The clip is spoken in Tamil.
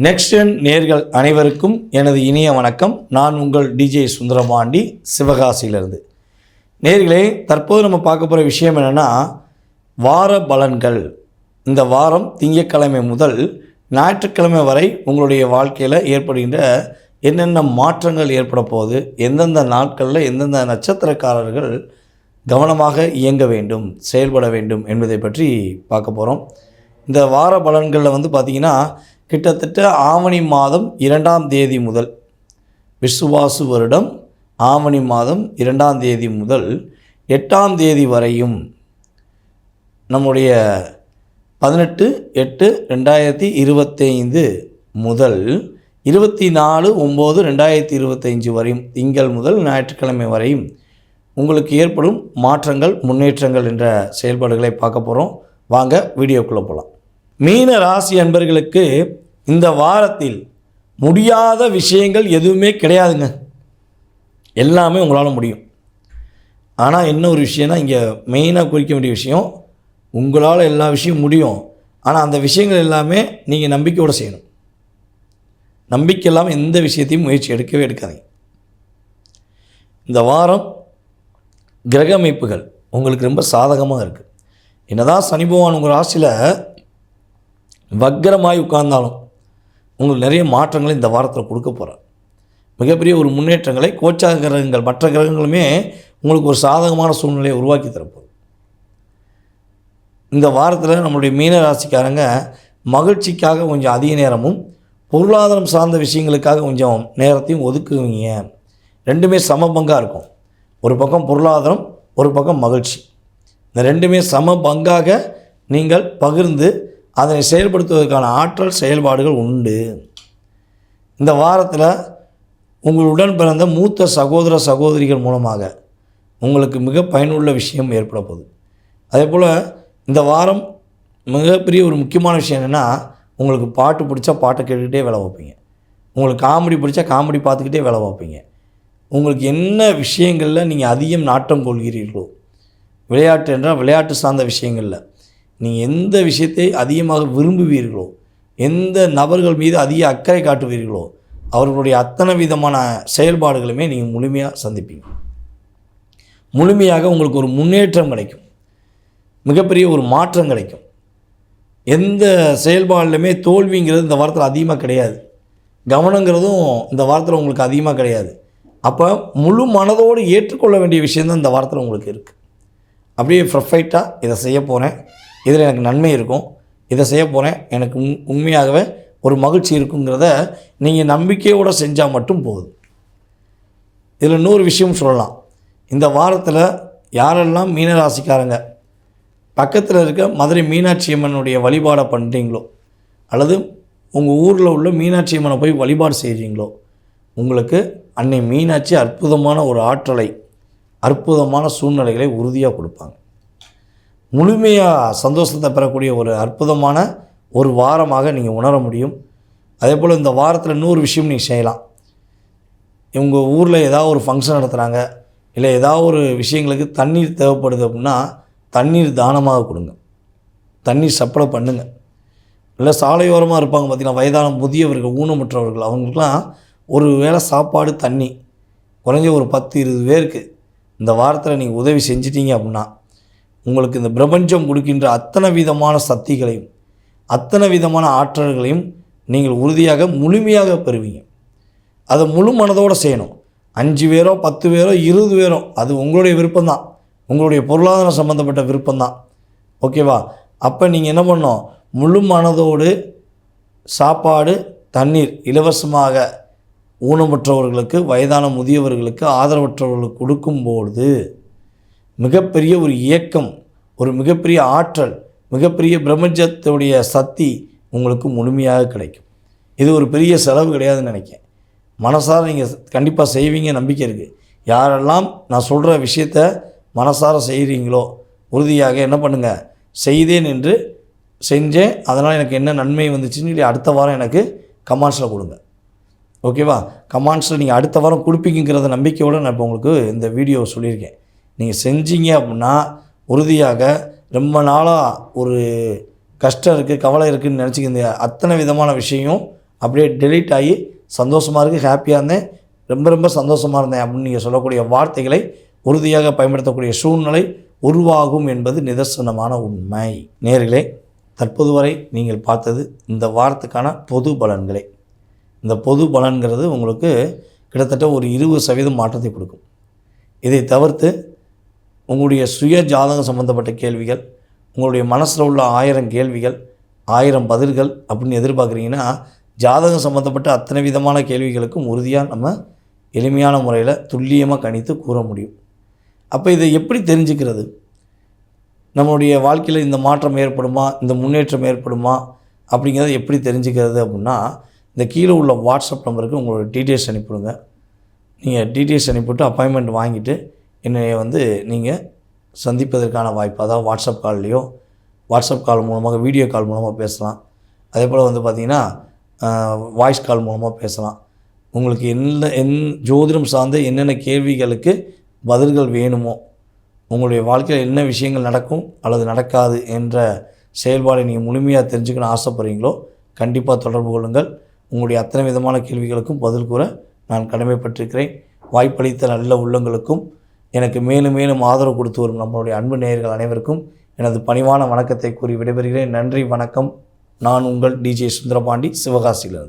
நெக்ஸ்ட் நேர்கள் அனைவருக்கும் எனது இனிய வணக்கம். நான் உங்கள் டிஜே சுந்தரபாண்டி, சிவகாசியிலிருந்து. நேர்களே, தற்போது நம்ம பார்க்க போகிற விஷயம் என்னென்னா, வார பலன்கள். இந்த வாரம் திங்கட்கிழமை முதல் ஞாயிற்றுக்கிழமை வரை உங்களுடைய வாழ்க்கையில் ஏற்படுகின்ற என்னென்ன மாற்றங்கள் ஏற்பட போகுது, எந்தெந்த நாட்களில் எந்தெந்த நட்சத்திரக்காரர்கள் கவனமாக இயங்க வேண்டும், செயல்பட வேண்டும் என்பதை பற்றி பார்க்க போகிறோம். இந்த வார பலன்களில் பார்த்திங்கன்னா, கிட்டத்தட்ட ஆவணி மாதம் 2ஆம் தேதி முதல், விசுவாசு வருடம் ஆவணி மாதம் 2ஆம் தேதி முதல் 8ஆம் தேதி வரையும், நம்முடைய 18/8/2025 முதல் 24/9/2025 வரையும், திங்கள் முதல் ஞாயிற்றுக்கிழமை வரையும் உங்களுக்கு ஏற்படும் மாற்றங்கள், முன்னேற்றங்கள் என்ற செயல்பாடுகளை பார்க்க போகிறோம். வாங்க வீடியோக்குள்ளே போகலாம். மீன ராசி அன்பர்களுக்கு இந்த வாரத்தில் முடியாத விஷயங்கள் எதுவுமே கிடையாதுங்க. எல்லாமே உங்களால் முடியும். ஆனால் என்ன ஒரு விஷயம்னா, இங்கே மெயினாக குறிக்க வேண்டிய விஷயம், உங்களால் எல்லா விஷயம் முடியும். ஆனால் அந்த விஷயங்கள் எல்லாமே நீங்கள் நம்பிக்கையோடு செய்யணும். நம்பிக்கை இல்லாமல் எந்த விஷயத்தையும் முயற்சி எடுக்காதீங்க. இந்த வாரம் கிரக அமைப்புகள் உங்களுக்கு ரொம்ப சாதகமாக இருக்குது. என்னதான் சனி பகவான் உங்கள் ராசியில் வக்கரமாய் உட்கார்ந்தாலும் உங்களுக்கு நிறைய மாற்றங்களை இந்த வாரத்தில் கொடுக்க போகிறார். மிகப்பெரிய ஒரு முன்னேற்றங்களை கோச்சார கிரகங்கள், மற்ற கிரகங்களுமே உங்களுக்கு ஒரு சாதகமான சூழ்நிலையை உருவாக்கி தரப்போகுது. இந்த வாரத்தில் நம்மளுடைய மீன ராசிக்காரங்க மகிழ்ச்சிக்காக கொஞ்சம் அதிக நேரமும், பொருளாதாரம் சார்ந்த விஷயங்களுக்காக கொஞ்சம் நேரத்தையும் ஒதுக்குவீங்க. ரெண்டுமே சம பங்காக இருக்கும். ஒரு பக்கம் பொருளாதாரம், ஒரு பக்கம் மகிழ்ச்சி. இந்த ரெண்டுமே சம பங்காக நீங்கள் பகிர்ந்து அதனை செயல்படுத்துவதற்கான ஆற்றல், செயல்பாடுகள் உண்டு. இந்த வாரத்தில் உங்களுடன் பிறந்த மூத்த சகோதர சகோதரிகள் மூலமாக உங்களுக்கு மிக பயனுள்ள விஷயம் ஏற்பட போகுது. அதே போல் இந்த வாரம் மிகப்பெரிய ஒரு முக்கியமான விஷயம் என்னென்னா, உங்களுக்கு பாட்டு பிடிச்சா பாட்டை கேட்டுக்கிட்டே வேலை வைப்பீங்க. உங்களுக்கு காமெடி பிடிச்சா காமெடி பார்த்துக்கிட்டே வேலை வைப்பீங்க. உங்களுக்கு என்ன விஷயங்களில் நீங்கள் அதிகம் நாட்டம் கொள்கிறீர்களோ, விளையாட்டு என்றால் விளையாட்டு சார்ந்த விஷயங்களில் நீங்கள் எந்த விஷயத்தை அதிகமாக விரும்புவீர்களோ, எந்த நபர்கள் மீது அதிக அக்கறை காட்டுவீர்களோ, அவர்களுடைய அத்தனை விதமான செயல்பாடுகளுமே நீங்கள் முழுமையாக சந்திப்பீங்க. முழுமையாக உங்களுக்கு ஒரு முன்னேற்றம் கிடைக்கும். மிகப்பெரிய ஒரு மாற்றம் கிடைக்கும். எந்த செயல்பாடுலையுமே தோல்விங்கிறது இந்த வாரத்தில் அதிகமாக கிடையாது. கவனங்கிறதும் இந்த வாரத்தில் உங்களுக்கு அதிகமாக கிடையாது. அப்போ முழு மனதோடு ஏற்றுக்கொள்ள வேண்டிய விஷயந்தான் இந்த வாரத்தில் உங்களுக்கு இருக்குது. அப்படியே பர்ஃபெக்டாக இதை செய்ய போகிறேன், இதில் எனக்கு நன்மை இருக்கும், இதை செய்ய போகிறேன், எனக்கு உண்மையாகவே ஒரு மகிழ்ச்சி இருக்குங்கிறத நீங்கள் நம்பிக்கையோடு செஞ்சால் மட்டும் போதும். இதில் இன்னொரு விஷயம் சொல்லலாம். இந்த வாரத்தில் யாரெல்லாம் மீனராசிக்காரங்க பக்கத்தில் இருக்க மதுரை மீனாட்சி அம்மனுடைய வழிபாடை பண்ணுறீங்களோ, அல்லது உங்கள் ஊரில் உள்ள மீனாட்சி அம்மனை போய் வழிபாடு செய்கிறீங்களோ, உங்களுக்கு அன்னை மீனாட்சி அற்புதமான ஒரு ஆற்றலை, அற்புதமான சூழ்நிலைகளை உறுதியாக கொடுப்பாங்க. முழுமையாக சந்தோஷத்தை பெறக்கூடிய ஒரு அற்புதமான ஒரு வாரமாக நீங்கள் உணர முடியும். அதே போல் இந்த வாரத்தில் இன்னொரு விஷயம் நீங்கள் செய்யலாம். உங்கள் ஊரில் ஏதாவது ஒரு ஃபங்க்ஷன் நடத்துகிறாங்க, இல்லை ஏதாவது ஒரு விஷயங்களுக்கு தண்ணீர் தேவைப்படுது அப்படின்னா, தண்ணீர் தானமாக கொடுங்க. தண்ணீர் சப்ளை பண்ணுங்கள். இல்லை சாலையோரமாக இருப்பாங்க பார்த்திங்கன்னா, வயதான முதியவர்கள், ஊனமுற்றவர்கள், அவங்களுக்கெல்லாம் ஒரு வேளை சாப்பாடு, தண்ணி, குறைஞ்ச ஒரு 10-20 பேருக்கு இந்த வாரத்தில் நீங்கள் உதவி செஞ்சிட்டீங்க அப்படின்னா, உங்களுக்கு இந்த பிரபஞ்சம் கொடுக்கின்ற அத்தனை விதமான சக்திகளையும், அத்தனை விதமான ஆற்றல்களையும் நீங்கள் உறுதியாக முழுமையாக பெறுவீங்க. அதை முழு மனதோடு செய்யணும். 5 பேரோ 10 பேரோ 20 பேரோ அது உங்களுடைய விருப்பம்தான், உங்களுடைய பொருளாதாரம் சம்மந்தப்பட்ட விருப்பம்தான். ஓகேவா? அப்போ நீங்கள் என்ன பண்ணணும், முழு மனதோடு சாப்பாடு, தண்ணீர் இலவசமாக ஊனமுற்றவர்களுக்கு, வயதான முதியவர்களுக்கு, ஆதரவற்றவர்களுக்கு கொடுக்கும்போது மிகப்பெரிய ஒரு இயக்கம், ஒரு மிகப்பெரிய ஆற்றல், மிகப்பெரிய பிரபஞ்சத்துடைய சக்தி உங்களுக்கு முழுமையாக கிடைக்கும். இது ஒரு பெரிய செலவு கிடையாதுன்னு நினைக்கிறேன். மனசார நீங்கள் கண்டிப்பாக செய்வீங்க, நம்பிக்கை இருக்குது. யாரெல்லாம் நான் சொல்கிற விஷயத்த மனசார செய்கிறீங்களோ, உறுதியாக என்ன பண்ணுங்கள், செய்தேன் என்று செஞ்சேன், அதனால் எனக்கு என்ன நன்மை வந்துச்சுன்னு இல்லை அடுத்த வாரம் எனக்கு கமெண்ட்ஸில் கொடுங்க. ஓகேவா? கமெண்ட்ஸில் நீங்கள் அடுத்த வாரம் கொடுப்பீங்கிறத நம்பிக்கையோடு நான் இப்போ உங்களுக்கு இந்த வீடியோவை சொல்லியிருக்கேன். நீங்கள் செஞ்சீங்க அப்படின்னா உறுதியாக ரொம்ப நாளாக ஒரு கஷ்டம் இருக்குது, கவலை இருக்குதுன்னு நினச்சிக்கிங்க, அத்தனை விதமான விஷயம் அப்படியே டெலீட் ஆகி சந்தோஷமாக இருக்குது, ஹாப்பியாக இருந்தேன், ரொம்ப ரொம்ப சந்தோஷமாக இருந்தேன் அப்படின்னு நீங்கள் சொல்லக்கூடிய வார்த்தைகளை உறுதியாக பயன்படுத்தக்கூடிய சூழ்நிலை உருவாகும் என்பது நிதர்சனமான உண்மை. நேயர்களே, தற்போது வரை நீங்கள் பார்த்தது இந்த வாரத்துக்கான பொது பலன்களை. இந்த பொது பலன்கிறது உங்களுக்கு கிட்டத்தட்ட ஒரு 20% மாற்றத்தை கொடுக்கும். இதை தவிர்த்து உங்களுடைய சுய ஜாதகம் சம்பந்தப்பட்ட கேள்விகள், உங்களுடைய மனசில் உள்ள 1000 கேள்விகள், 1000 பதில்கள் அப்படின்னு எதிர்பார்க்குறீங்கன்னா, ஜாதகம் சம்மந்தப்பட்ட அத்தனை விதமான கேள்விகளுக்கும் உறுதியாக நம்ம எளிமையான முறையில் துல்லியமாக கணித்து கூற முடியும். அப்போ இதை எப்படி தெரிஞ்சுக்கிறது? நம்மளுடைய வாழ்க்கையில் இந்த மாற்றம் ஏற்படுமா, இந்த முன்னேற்றம் ஏற்படுமா அப்படிங்கிறத எப்படி தெரிஞ்சுக்கிறது அப்படின்னா, இந்த கீழே உள்ள வாட்ஸ்அப் நம்பருக்கு உங்களோட டீட்டெயில்ஸ் அனுப்பிவிடுங்க. நீங்கள் டீட்டெயில்ஸ் அனுப்பிவிட்டு அப்பாயின்மெண்ட் வாங்கிட்டு என்னை நீங்கள் சந்திப்பதற்கான வாய்ப்பு, அதாவது வாட்ஸ்அப் கால்லையோ, வாட்ஸ்அப் கால் மூலமாக, வீடியோ கால் மூலமாக பேசலாம். அதே போல் பார்த்திங்கன்னா வாய்ஸ் கால் மூலமாக பேசலாம். உங்களுக்கு ஜோதிடம் சார்ந்த என்னென்ன கேள்விகளுக்கு பதில்கள் வேணுமோ, உங்களுடைய வாழ்க்கையில் என்ன விஷயங்கள் நடக்கும் அல்லது நடக்காது என்ற செயல்பாடை நீங்கள் முழுமையாக தெரிஞ்சுக்கணும் ஆசைப்படுறீங்களோ, கண்டிப்பாக தொடர்பு கொள்ளுங்கள். உங்களுடைய அத்தனை விதமான கேள்விகளுக்கும் பதில் கூற நான் கடமைப்பட்டிருக்கிறேன். வாய்ப்பளித்த நல்ல உள்ளங்களுக்கும் எனக்கு மேலும் மேலும் ஆதரவு கொடுத்து வரும் நம்மளுடைய அன்பு நேயர்கள் அனைவருக்கும் எனது பணிவான வணக்கத்தை கூறி விடைபெறுகிறேன். நன்றி, வணக்கம். நான் உங்கள் DJ சுந்தரபாண்டி, சிவகாசியிலிருந்து.